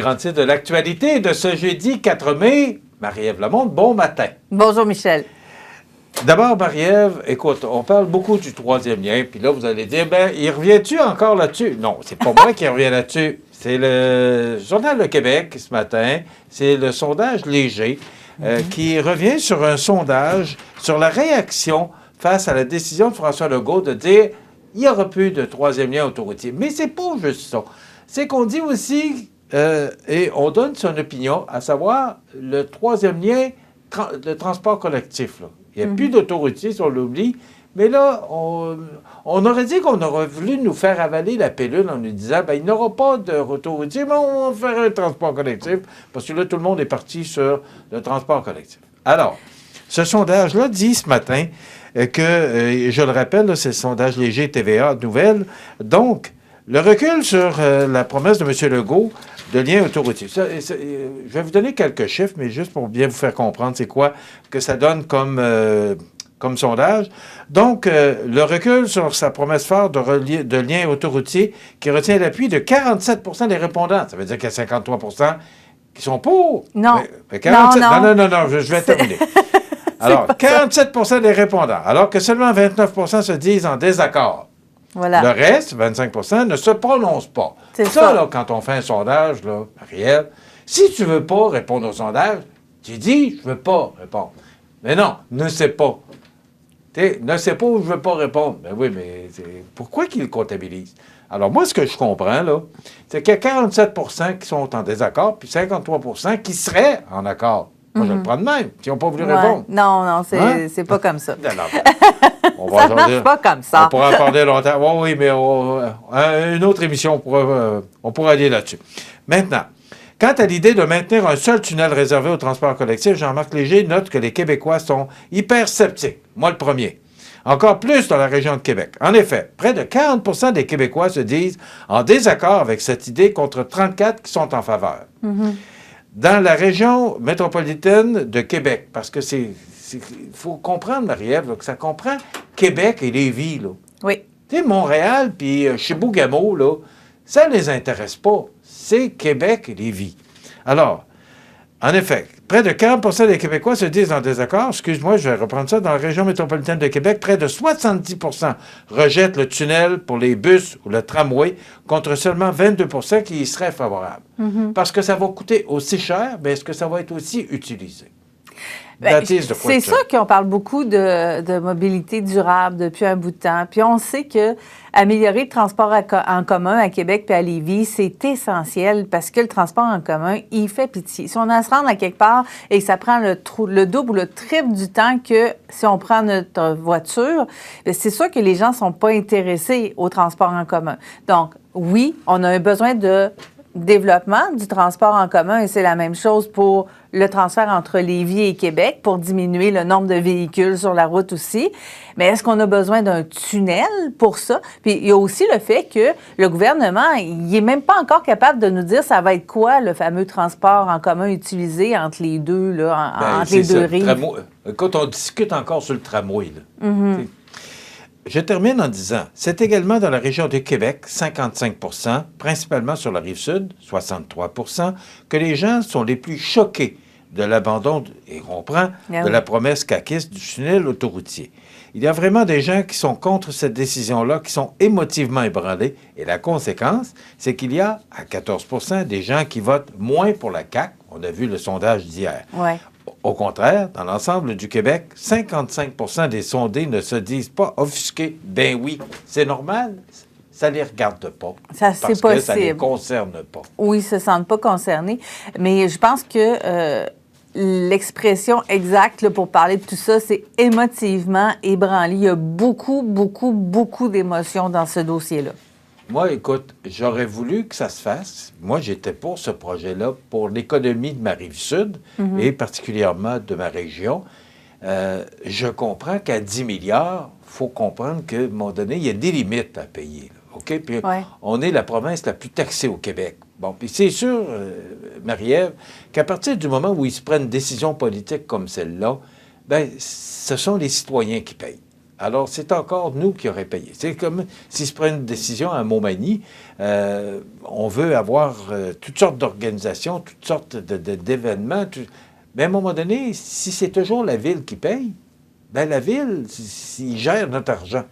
grands titres de l'actualité de ce jeudi 4 mai. Marie-Ève Lamonde, bon matin. Bonjour, Michel. D'abord, Marie-Ève, écoute, on parle beaucoup du troisième lien, puis là, vous allez dire, ben, il revient-tu encore là-dessus? Non, c'est pas moi qui reviens là-dessus. C'est le Journal Le Québec, ce matin. C'est le sondage Léger qui revient sur un sondage sur la réaction face à la décision de François Legault de dire il n'y aura plus de troisième lien autoroutier. Mais c'est pas juste ça. C'est qu'on dit aussi, et on donne son opinion, à savoir le troisième lien, le transport collectif, là. Il n'y a plus d'autoroutier, si on l'oublie. Mais là, on aurait dit qu'on aurait voulu nous faire avaler la pilule en nous disant il n'y aura pas de autoroutier, mais on va faire un transport collectif. Parce que là, tout le monde est parti sur le transport collectif. Alors, ce sondage-là dit ce matin que, je le rappelle, là, c'est le sondage Léger TVA Nouvelles. Donc, le recul sur la promesse de M. Legault de lien autoroutier. Je vais vous donner quelques chiffres, mais juste pour bien vous faire comprendre c'est quoi que ça donne comme sondage. Donc, le recul sur sa promesse forte de lien autoroutier qui retient l'appui de 47 des répondants. Ça veut dire qu'il y a 53 qui sont pour. Non. Mais 47, non, je vais terminer. Alors, 47 des répondants, alors que seulement 29 se disent en désaccord. Voilà. Le reste, 25 ne se prononce pas. C'est ça, ça. là, quand on fait un sondage, là, Marie-Ève, si tu veux pas répondre au sondage, tu dis, je veux pas répondre. Mais non, ne sais pas. Ne sais pas où je veux pas répondre. Ben oui, mais pourquoi qu'ils le comptabilisent? Alors, moi, ce que je comprends, là, c'est qu'il y a 47 qui sont en désaccord, puis 53 qui seraient en accord. Moi, je le prends de même, qui n'ont pas voulu répondre. Non, c'est pas comme ça. Ça marche pas comme ça. On pourra en parler longtemps. Oui, mais une autre émission, on pourra aller là-dessus. Maintenant, quant à l'idée de maintenir un seul tunnel réservé au transport collectif, Jean-Marc Léger note que les Québécois sont hyper sceptiques. Moi, le premier. Encore plus dans la région de Québec. En effet, près de 40 des Québécois se disent en désaccord avec cette idée contre 34 qui sont en faveur. Dans la région métropolitaine de Québec, parce que il faut comprendre, Marie-Ève, que ça comprend Québec et Lévis, là. Oui. Tu sais, Montréal puis Chibougamau, là, ça ne les intéresse pas. C'est Québec et Lévis. Alors, en effet, près de 40 des Québécois se disent en désaccord. Excuse-moi, je vais reprendre ça. Dans la région métropolitaine de Québec, près de 70 rejettent le tunnel pour les bus ou le tramway, contre seulement 22 qui y seraient favorables. Parce que ça va coûter aussi cher, mais est-ce que ça va être aussi utilisé? C'est sûr qu'on parle beaucoup de mobilité durable depuis un bout de temps. Puis on sait que améliorer le transport en commun à Québec puis à Lévis, c'est essentiel parce que le transport en commun, il fait pitié. Si on a à se rendre à quelque part et que ça prend le double ou le triple du temps que si on prend notre voiture, c'est sûr que les gens ne sont pas intéressés au transport en commun. Donc, oui, on a un besoin de développement du transport en commun et c'est la même chose pour le transfert entre Lévis et Québec pour diminuer le nombre de véhicules sur la route aussi. Mais est-ce qu'on a besoin d'un tunnel pour ça? Puis il y a aussi le fait que le gouvernement, il n'est même pas encore capable de nous dire ça va être quoi le fameux transport en commun utilisé entre les deux, là, entre les deux rives. Quand on discute encore sur le tramway, là. Je termine en disant, c'est également dans la région de Québec, 55 principalement sur la Rive-Sud, 63 que les gens sont les plus choqués de l'abandon, et on comprend, de la promesse caquiste du tunnel autoroutier. Il y a vraiment des gens qui sont contre cette décision-là, qui sont émotivement ébranlés, et la conséquence, c'est qu'il y a, à 14 des gens qui votent moins pour la CAQ. On a vu le sondage d'hier. Ouais. Au contraire, dans l'ensemble du Québec, 55 des sondés ne se disent pas offusqués. Ben oui, c'est normal. Ça ne les regarde pas. Parce que ça ne les concerne pas. Oui, ils ne se sentent pas concernés. Mais je pense que l'expression exacte là, pour parler de tout ça, c'est émotivement ébranlé. Il y a beaucoup d'émotions dans ce dossier-là. Moi, écoute, j'aurais voulu que ça se fasse. Moi, j'étais pour ce projet-là, pour l'économie de ma Rive-Sud et particulièrement de ma région. Je comprends qu'à 10 milliards, il faut comprendre qu'à un moment donné, il y a des limites à payer. Là, OK? Puis on est la province la plus taxée au Québec. Bon, puis c'est sûr, Marie-Ève, qu'à partir du moment où ils se prennent une décision politique comme celle-là, bien, ce sont les citoyens qui payent. Alors, c'est encore nous qui aurions payé. C'est comme s'il se prend une décision à Montmagny, on veut avoir toutes sortes d'organisations, toutes sortes d'événements. Mais à un moment donné, si c'est toujours la Ville qui paye, bien la Ville, il gère notre argent.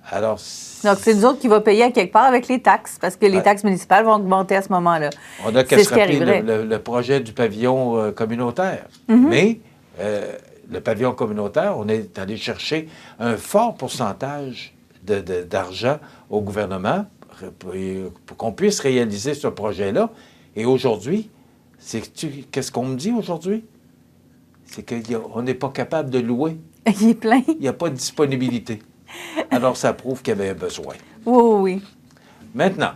Alors, donc, c'est nous autres qui va payer à quelque part avec les taxes, parce que les taxes municipales vont augmenter à ce moment-là. On a qu'à se rappeler le projet du pavillon communautaire. Mais le pavillon communautaire, on est allé chercher un fort pourcentage d'argent au gouvernement pour qu'on puisse réaliser ce projet-là. Et aujourd'hui, qu'est-ce qu'on me dit aujourd'hui? C'est qu'on n'est pas capable de louer. Il est plein. Il n'y a pas de disponibilité. Alors, ça prouve qu'il y avait un besoin. Oui. Maintenant,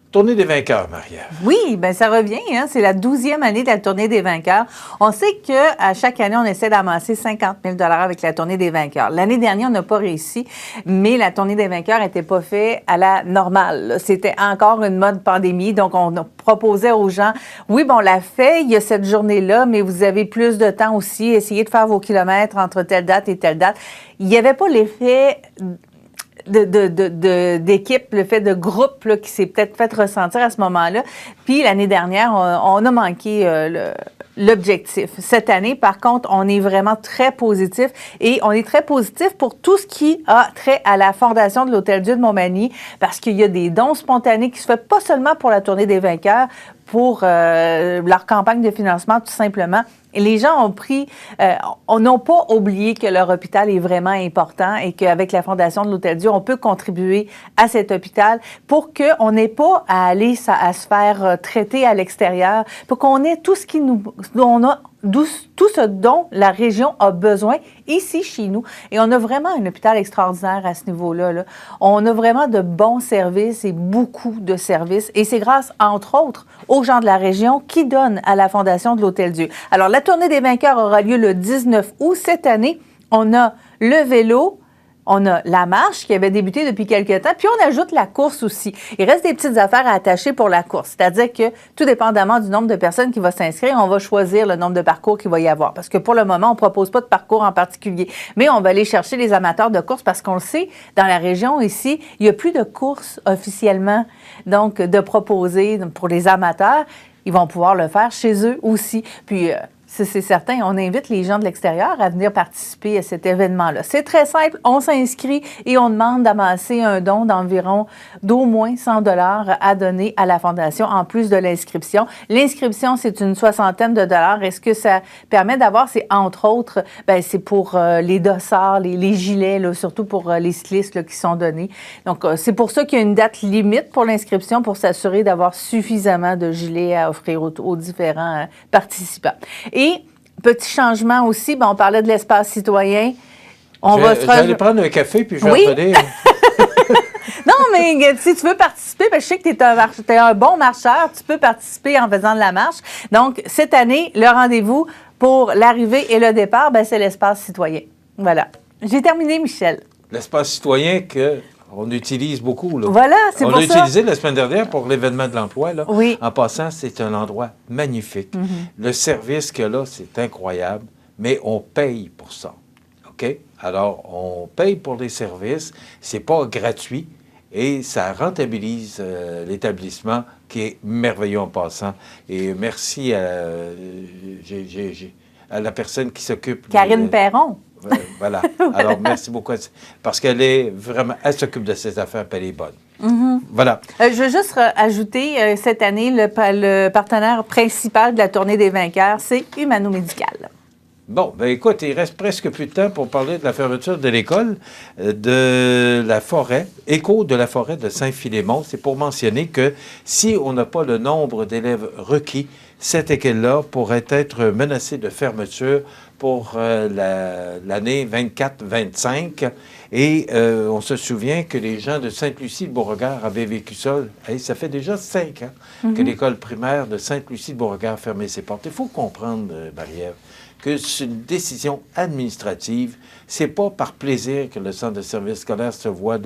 Tournée des vainqueurs, Marie-Ève. Oui, bien ça revient. Hein? C'est la 12e année de la Tournée des vainqueurs. On sait qu'à chaque année, on essaie d'amasser 50 000 $ avec la Tournée des vainqueurs. L'année dernière, on n'a pas réussi, mais la Tournée des vainqueurs n'était pas faite à la normale. C'était encore une mode pandémie, donc on proposait aux gens, oui, bon, on l'a fait, il y a cette journée-là, mais vous avez plus de temps aussi, essayez de faire vos kilomètres entre telle date et telle date. Il n'y avait pas l'effet d'équipe, le fait de groupe là, qui s'est peut-être fait ressentir à ce moment-là. Puis l'année dernière, on a manqué l'objectif. Cette année, par contre, on est vraiment très positif et on est très positif pour tout ce qui a trait à la fondation de l'Hôtel-Dieu de Montmagny parce qu'il y a des dons spontanés qui se font pas seulement pour la Tournée des vainqueurs, pour leur campagne de financement, tout simplement. Et les gens ont pris, n'ont pas oublié que leur hôpital est vraiment important et qu'avec la Fondation de l'Hôtel-Dieu, on peut contribuer à cet hôpital pour qu'on n'ait pas à aller à se faire traiter à l'extérieur, pour qu'on ait tout ce tout ce dont la région a besoin ici, chez nous. Et on a vraiment un hôpital extraordinaire à ce niveau-là. Là. On a vraiment de bons services et beaucoup de services. Et c'est grâce, entre autres, aux gens de la région qui donnent à la Fondation de l'Hôtel-Dieu. Alors, la Tournée des vainqueurs aura lieu le 19 août. Cette année, on a le vélo, on a la marche qui avait débuté depuis quelques temps, puis on ajoute la course aussi. Il reste des petites affaires à attacher pour la course, c'est-à-dire que tout dépendamment du nombre de personnes qui vont s'inscrire, on va choisir le nombre de parcours qu'il va y avoir. Parce que pour le moment, on ne propose pas de parcours en particulier, mais on va aller chercher les amateurs de course parce qu'on le sait, dans la région ici, il n'y a plus de course officiellement, donc de proposer pour les amateurs. Ils vont pouvoir le faire chez eux aussi. Puis, c'est certain, on invite les gens de l'extérieur à venir participer à cet événement-là. C'est très simple, on s'inscrit et on demande d'amasser un don d'au moins 100 $ à donner à la Fondation en plus de l'inscription. L'inscription, c'est une soixantaine de dollars. Et ce que ça permet d'avoir, c'est entre autres, c'est pour les dossards, les gilets, là, surtout pour les cyclistes là, qui sont donnés. Donc, c'est pour ça qu'il y a une date limite pour l'inscription pour s'assurer d'avoir suffisamment de gilets à offrir aux différents participants. Et petit changement aussi, on parlait de l'espace citoyen. J'allais prendre un café puis je vais revenir. Non, mais si tu veux participer, je sais que tu es un bon marcheur, tu peux participer en faisant de la marche. Donc, cette année, le rendez-vous pour l'arrivée et le départ, c'est l'espace citoyen. Voilà. J'ai terminé, Michel. L'espace citoyen qu'on utilise beaucoup. Là. Voilà, c'est pour ça. On l'a utilisé la semaine dernière pour l'événement de l'emploi. Là. Oui. En passant, c'est un endroit magnifique. Le service qu'il y a là, c'est incroyable, mais on paye pour ça. OK? Alors, on paye pour les services. C'est pas gratuit et ça rentabilise l'établissement qui est merveilleux en passant. Et merci à la personne qui s'occupe. Karine Perron. Voilà. Alors, merci beaucoup. Parce qu'elle s'occupe de ses affaires, puis elle est bonne. Voilà. Je veux juste ajouter, cette année, le partenaire principal de la Tournée des vainqueurs, c'est Humano Médical. Bon, écoute, il reste presque plus de temps pour parler de la fermeture de l'école de la forêt, Écho de la forêt de Saint-Philémon. C'est pour mentionner que si on n'a pas le nombre d'élèves requis, cette école-là pourrait être menacée de fermeture pour l'année 24-25. Et on se souvient que les gens de Sainte-Lucie-de-Beauregard avaient vécu ça. Et ça fait déjà 5 ans que l'école primaire de Sainte-Lucie-de-Beauregard a fermé ses portes. Il faut comprendre, Marie-Ève, que c'est une décision administrative. C'est pas par plaisir que le centre de service scolaire se voit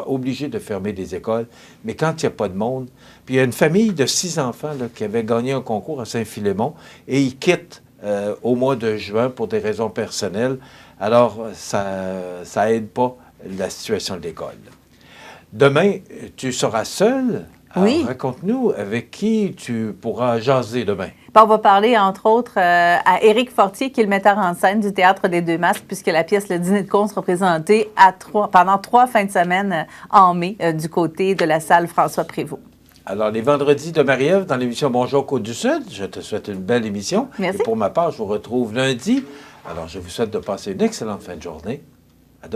obligé de fermer des écoles, mais quand il n'y a pas de monde. Puis il y a une famille de 6 enfants là, qui avait gagné un concours à Saint-Philémon et ils quittent au mois de juin pour des raisons personnelles. Alors, ça aide pas la situation de l'école. Demain, tu seras seul. Oui. Raconte-nous avec qui tu pourras jaser demain. On va parler, entre autres, à Éric Fortier, qui est le metteur en scène du Théâtre des Deux Masques, puisque la pièce Le Dîner de cons sera présentée pendant 3 fins de semaine en mai du côté de la salle François Prévost. Alors, les vendredis de Marie-Ève dans l'émission Bonjour Côte-du-Sud. Je te souhaite une belle émission. Merci. Et pour ma part, je vous retrouve lundi. Alors, je vous souhaite de passer une excellente fin de journée.